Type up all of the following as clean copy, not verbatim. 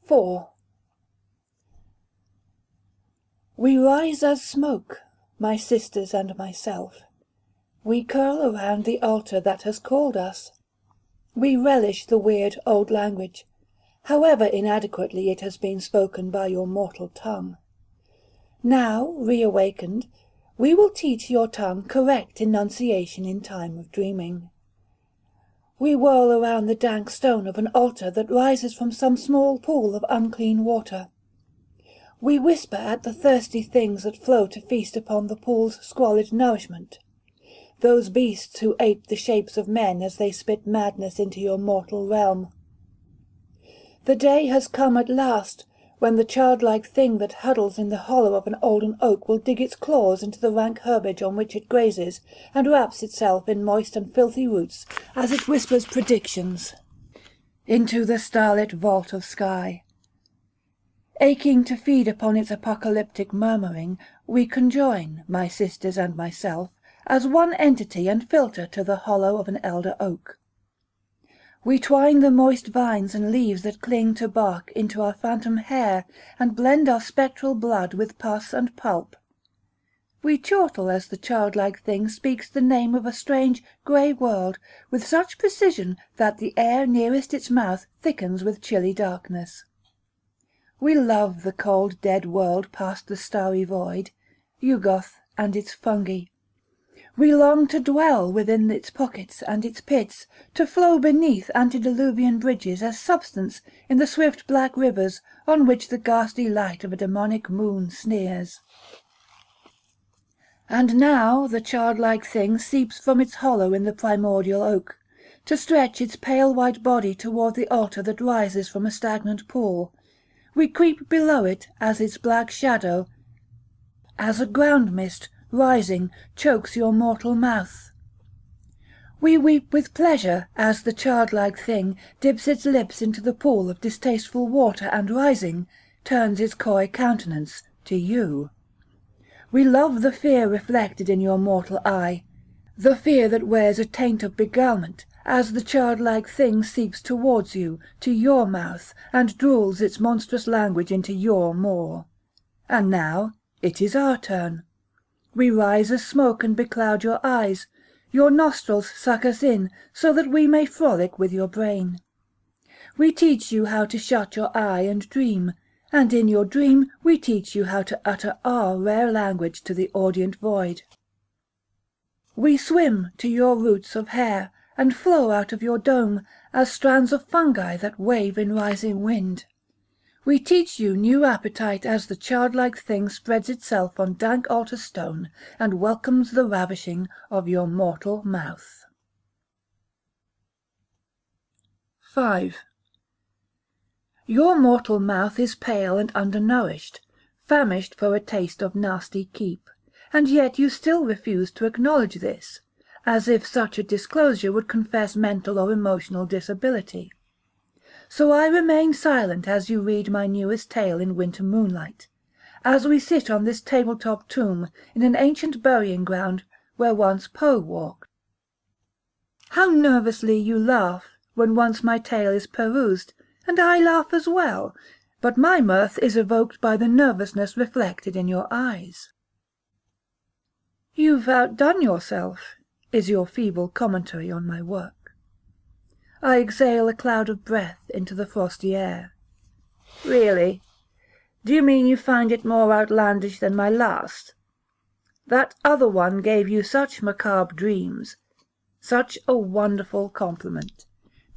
4. We rise as smoke, my sisters and myself. We curl around the altar that has called us. We relish the weird old language, however inadequately it has been spoken by your mortal tongue. Now, reawakened, we will teach your tongue correct enunciation in time of dreaming. We whirl around the dank stone of an altar that rises from some small pool of unclean water. We whisper at the thirsty things that flow to feast upon the pool's squalid nourishment, those beasts who ape the shapes of men as they spit madness into your mortal realm. The day has come at last, when the childlike thing that huddles in the hollow of an olden oak will dig its claws into the rank herbage on which it grazes, and wraps itself in moist and filthy roots as it whispers predictions into the starlit vault of sky. Aching to feed upon its apocalyptic murmuring, we conjoin, my sisters and myself, as one entity and filter to the hollow of an elder oak. We twine the moist vines and leaves that cling to bark into our phantom hair, and blend our spectral blood with pus and pulp. We chortle as the childlike thing speaks the name of a strange, grey world, with such precision that the air nearest its mouth thickens with chilly darkness. We love the cold dead world past the starry void, Yugoth and its fungi. We long to dwell within its pockets and its pits, to flow beneath antediluvian bridges as substance in the swift black rivers on which the ghastly light of a demonic moon sneers. And now the childlike thing seeps from its hollow in the primordial oak, to stretch its pale white body toward the altar that rises from a stagnant pool. We creep below it as its black shadow, as a ground mist, rising, chokes your mortal mouth. We weep with pleasure as the childlike thing dips its lips into the pool of distasteful water and rising, turns its coy countenance to you. We love the fear reflected in your mortal eye, the fear that wears a taint of beguilement, as the childlike thing seeps towards you, to your mouth, and drools its monstrous language into your maw. And now it is our turn. We rise as smoke and becloud your eyes. Your nostrils suck us in, so that we may frolic with your brain. We teach you how to shut your eye and dream, and in your dream we teach you how to utter our rare language to the audient void. We swim to your roots of hair, and flow out of your dome as strands of fungi that wave in rising wind. We teach you new appetite as the childlike thing spreads itself on dank altar stone and welcomes the ravishing of your mortal mouth. 5. Your mortal mouth is pale and undernourished, famished for a taste of nasty keep, and yet you still refuse to acknowledge this, as if such a disclosure would confess mental or emotional disability. So I remain silent as you read my newest tale in winter moonlight, as we sit on this tabletop tomb in an ancient burying ground where once Poe walked. How nervously you laugh when once my tale is perused, and I laugh as well, but my mirth is evoked by the nervousness reflected in your eyes. You've outdone yourself, is your feeble commentary on my work. I exhale a cloud of breath into the frosty air. Really? Do you mean you find it more outlandish than my last? That other one gave you such macabre dreams. Such a wonderful compliment.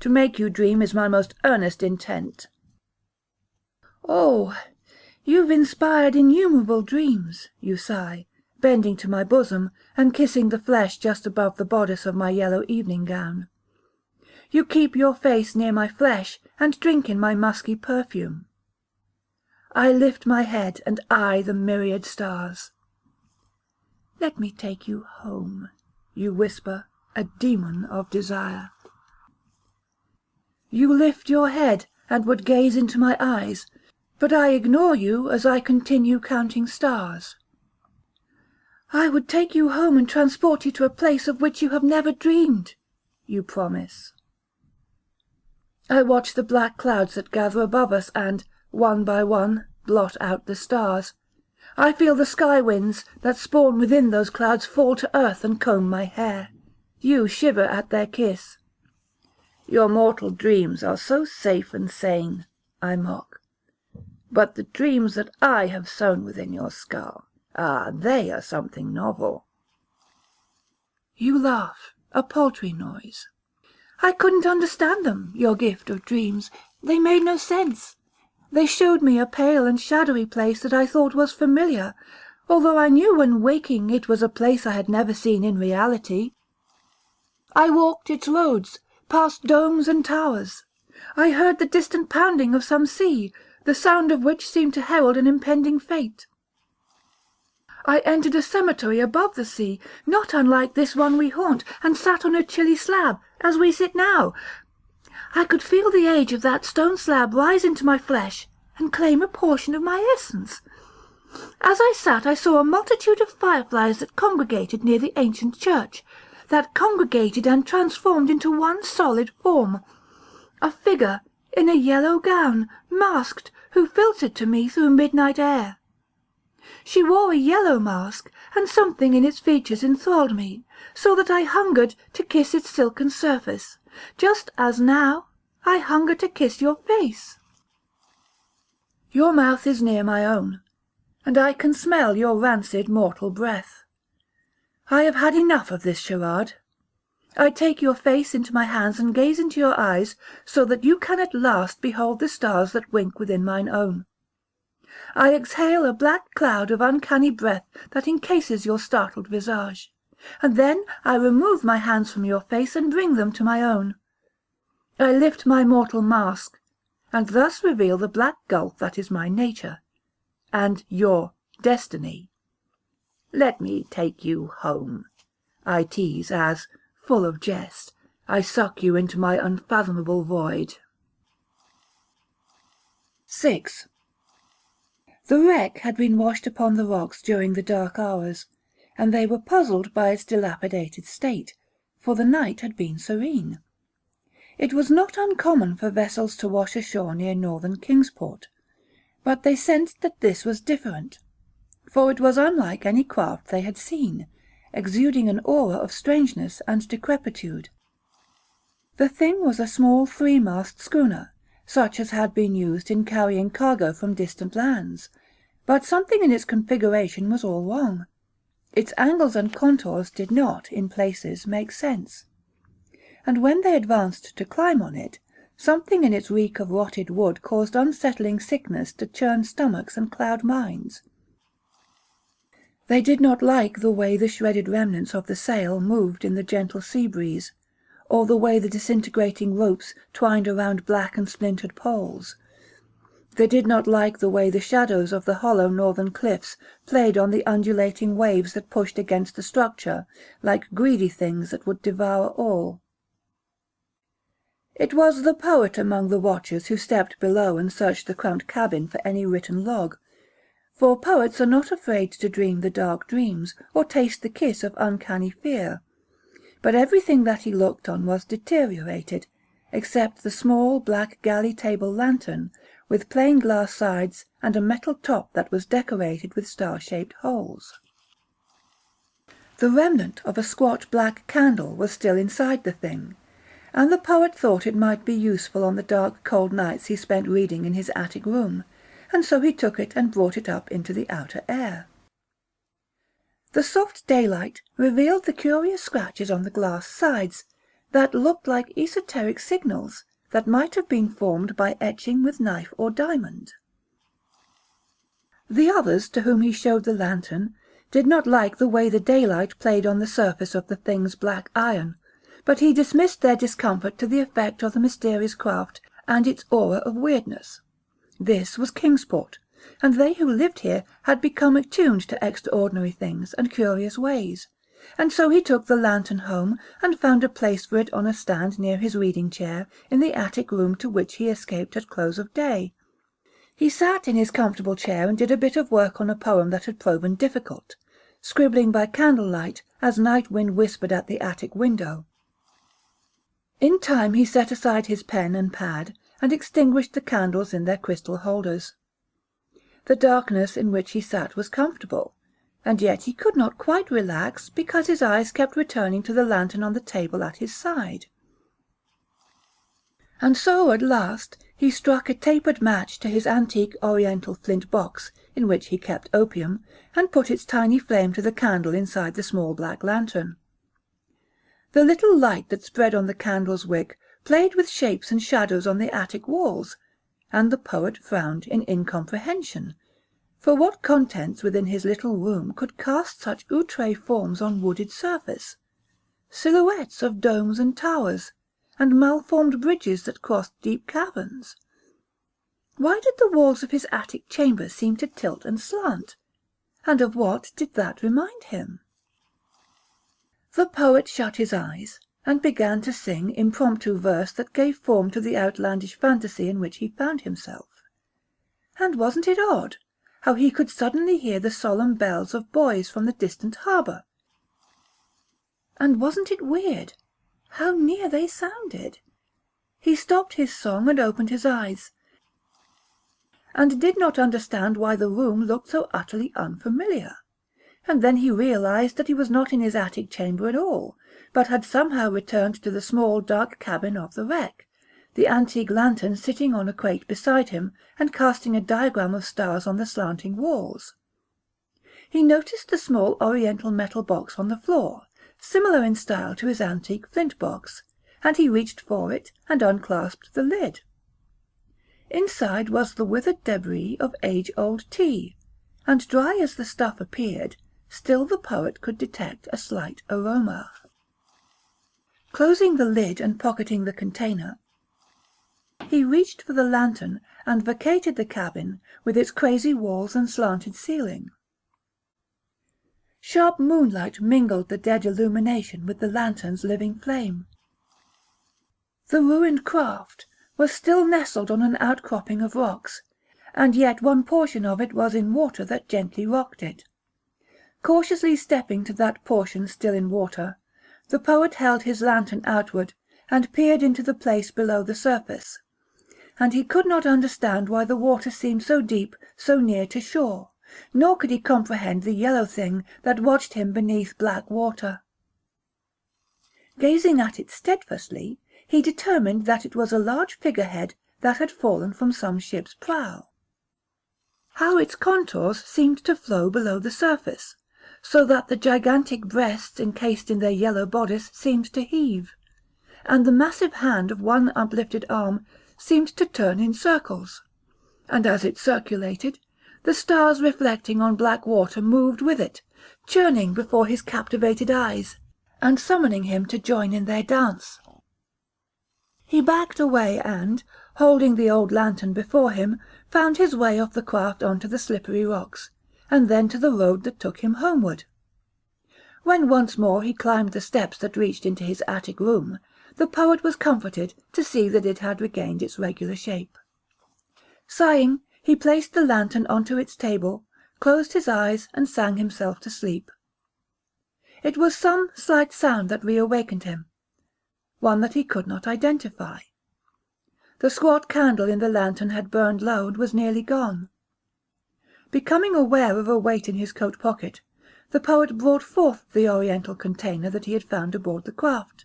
To make you dream is my most earnest intent. Oh, you've inspired innumerable dreams, you sigh, bending to my bosom and kissing the flesh just above the bodice of my yellow evening gown. You keep your face near my flesh and drink in my musky perfume. I lift my head and eye the myriad stars. Let me take you home, you whisper, a demon of desire. You lift your head and would gaze into my eyes, but I ignore you as I continue counting stars. I would take you home and transport you to a place of which you have never dreamed, you promise. I watch the black clouds that gather above us and, one by one, blot out the stars. I feel the sky winds that spawn within those clouds fall to earth and comb my hair. You shiver at their kiss. Your mortal dreams are so safe and sane, I mock. But the dreams that I have sown within your skull, they are something novel. You laugh, a paltry noise. I couldn't understand them, your gift of dreams. They made no sense. They showed me a pale and shadowy place that I thought was familiar, although I knew when waking it was a place I had never seen in reality. I walked its roads, past domes and towers. I heard the distant pounding of some sea, the sound of which seemed to herald an impending fate. I entered a cemetery above the sea, not unlike this one we haunt, and sat on a chilly slab, as we sit now. I could feel the age of that stone slab rise into my flesh and claim a portion of my essence. As I sat, I saw a multitude of fireflies that congregated near the ancient church, that congregated and transformed into one solid form. A figure in a yellow gown, masked, who filtered to me through midnight air. She wore a yellow mask, and something in its features enthralled me, so that I hungered to kiss its silken surface, just as now I hunger to kiss your face. Your mouth is near my own, and I can smell your rancid mortal breath. I have had enough of this charade. I take your face into my hands and gaze into your eyes, so that you can at last behold the stars that wink within mine own. I exhale a black cloud of uncanny breath that encases your startled visage, and then I remove my hands from your face and bring them to my own. I lift my mortal mask, and thus reveal the black gulf that is my nature, and your destiny. Let me take you home, I tease as, full of jest, I suck you into my unfathomable void. 6. The wreck had been washed upon the rocks during the dark hours, and they were puzzled by its dilapidated state, for the night had been serene. It was not uncommon for vessels to wash ashore near northern Kingsport, but they sensed that this was different, for it was unlike any craft they had seen, exuding an aura of strangeness and decrepitude. The thing was a small 3-mast schooner, such as had been used in carrying cargo from distant lands, but something in its configuration was all wrong. Its angles and contours did not, in places, make sense. And when they advanced to climb on it, something in its reek of rotted wood caused unsettling sickness to churn stomachs and cloud minds. They did not like the way the shredded remnants of the sail moved in the gentle sea breeze, or the way the disintegrating ropes twined around black and splintered poles. They did not like the way the shadows of the hollow northern cliffs played on the undulating waves that pushed against the structure, like greedy things that would devour all. It was the poet among the watchers who stepped below and searched the cramped cabin for any written log, for poets are not afraid to dream the dark dreams or taste the kiss of uncanny fear. But everything that he looked on was deteriorated, except the small black galley table lantern, with plain glass sides and a metal top that was decorated with star-shaped holes. The remnant of a squat black candle was still inside the thing, and the poet thought it might be useful on the dark cold nights he spent reading in his attic room, and so he took it and brought it up into the outer air. The soft daylight revealed the curious scratches on the glass sides, that looked like esoteric signals that might have been formed by etching with knife or diamond. The others, to whom he showed the lantern, did not like the way the daylight played on the surface of the thing's black iron, but he dismissed their discomfort to the effect of the mysterious craft and its aura of weirdness. This was Kingsport, and they who lived here had become attuned to extraordinary things and curious ways, and so he took the lantern home and found a place for it on a stand near his reading chair in the attic room to which he escaped at close of day. He sat in his comfortable chair and did a bit of work on a poem that had proven difficult, scribbling by candlelight as night wind whispered at the attic window. In time he set aside his pen and pad, and extinguished the candles in their crystal holders. The darkness in which he sat was comfortable, and yet he could not quite relax because his eyes kept returning to the lantern on the table at his side. And so at last he struck a tapered match to his antique oriental flint box, in which he kept opium, and put its tiny flame to the candle inside the small black lantern. The little light that spread on the candle's wick played with shapes and shadows on the attic walls, and the poet frowned in incomprehension, for what contents within his little room could cast such outre forms on wooded surface, silhouettes of domes and towers, and malformed bridges that crossed deep caverns? Why did the walls of his attic chamber seem to tilt and slant, and of what did that remind him? The poet shut his eyes, and began to sing impromptu verse that gave form to the outlandish fantasy in which he found himself. And wasn't it odd, how he could suddenly hear the solemn bells of buoys from the distant harbour? And wasn't it weird, how near they sounded? He stopped his song and opened his eyes, and did not understand why the room looked so utterly unfamiliar. And then he realized that he was not in his attic chamber at all, but had somehow returned to the small dark cabin of the wreck, the antique lantern sitting on a crate beside him and casting a diagram of stars on the slanting walls. He noticed the small oriental metal box on the floor, similar in style to his antique flint box, and he reached for it and unclasped the lid. Inside was the withered debris of age-old tea, and dry as the stuff appeared, still the poet could detect a slight aroma. Closing the lid and pocketing the container, he reached for the lantern and vacated the cabin with its crazy walls and slanted ceiling. Sharp moonlight mingled the dead illumination with the lantern's living flame. The ruined craft was still nestled on an outcropping of rocks, and yet one portion of it was in water that gently rocked it. Cautiously stepping to that portion still in water, the poet held his lantern outward and peered into the place below the surface, and he could not understand why the water seemed so deep, so near to shore, nor could he comprehend the yellow thing that watched him beneath black water. Gazing at it steadfastly, he determined that it was a large figurehead that had fallen from some ship's prow. How its contours seemed to flow below the surface, so that the gigantic breasts encased in their yellow bodice seemed to heave, and the massive hand of one uplifted arm seemed to turn in circles, and as it circulated, the stars reflecting on black water moved with it, churning before his captivated eyes, and summoning him to join in their dance. He backed away and, holding the old lantern before him, found his way off the craft onto the slippery rocks, and then to the road that took him homeward. When once more he climbed the steps that reached into his attic room, the poet was comforted to see that it had regained its regular shape. Sighing, he placed the lantern onto its table, closed his eyes, and sang himself to sleep. It was some slight sound that reawakened him, one that he could not identify. The squat candle in the lantern had burned low and was nearly gone. Becoming aware of a weight in his coat pocket, the poet brought forth the oriental container that he had found aboard the craft.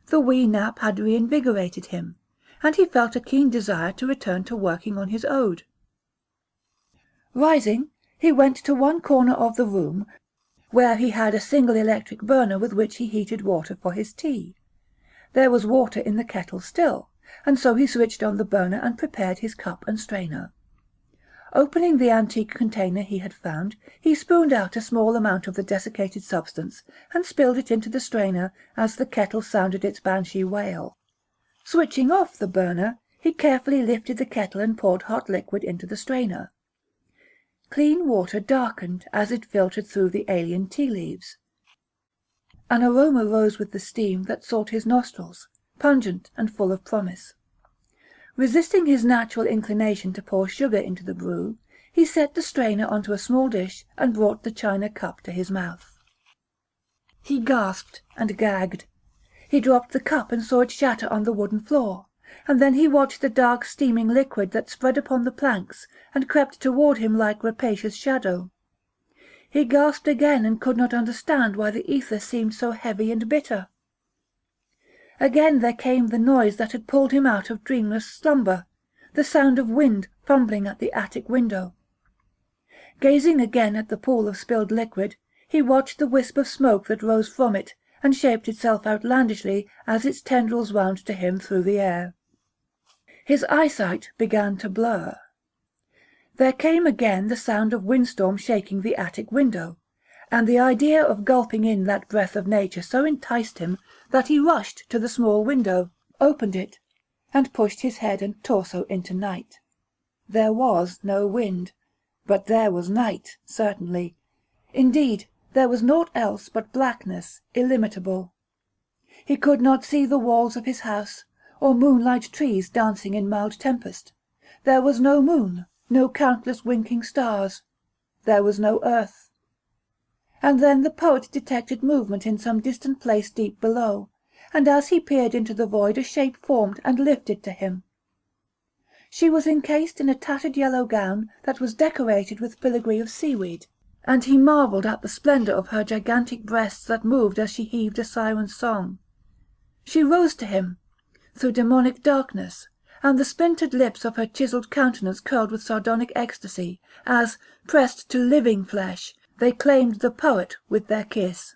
The wee nap had reinvigorated him, and he felt a keen desire to return to working on his ode. Rising, he went to one corner of the room, where he had a single electric burner with which he heated water for his tea. There was water in the kettle still, and so he switched on the burner and prepared his cup and strainer. Opening the antique container he had found, he spooned out a small amount of the desiccated substance and spilled it into the strainer as the kettle sounded its banshee wail. Switching off the burner, he carefully lifted the kettle and poured hot liquid into the strainer. Clean water darkened as it filtered through the alien tea leaves. An aroma rose with the steam that sought his nostrils, pungent and full of promise. Resisting his natural inclination to pour sugar into the brew, he set the strainer onto a small dish and brought the china cup to his mouth. He gasped and gagged. He dropped the cup and saw it shatter on the wooden floor, and then he watched the dark steaming liquid that spread upon the planks and crept toward him like rapacious shadow. He gasped again and could not understand why the ether seemed so heavy and bitter. Again there came the noise that had pulled him out of dreamless slumber, the sound of wind fumbling at the attic window. Gazing again at the pool of spilled liquid, he watched the wisp of smoke that rose from it and shaped itself outlandishly as its tendrils wound to him through the air. His eyesight began to blur. There came again the sound of windstorm shaking the attic window, and the idea of gulping in that breath of nature so enticed him that he rushed to the small window, opened it, and pushed his head and torso into night. There was no wind, but there was night, certainly. Indeed, there was naught else but blackness, illimitable. He could not see the walls of his house, or moonlight trees dancing in mild tempest. There was no moon, no countless winking stars. There was no earth. And then the poet detected movement in some distant place deep below, and as he peered into the void a shape formed and lifted to him. She was encased in a tattered yellow gown that was decorated with filigree of seaweed, and he marvelled at the splendour of her gigantic breasts that moved as she heaved a siren's song. She rose to him, through demonic darkness, and the splintered lips of her chiselled countenance curled with sardonic ecstasy, as, pressed to living flesh, they claimed the poet with their kiss.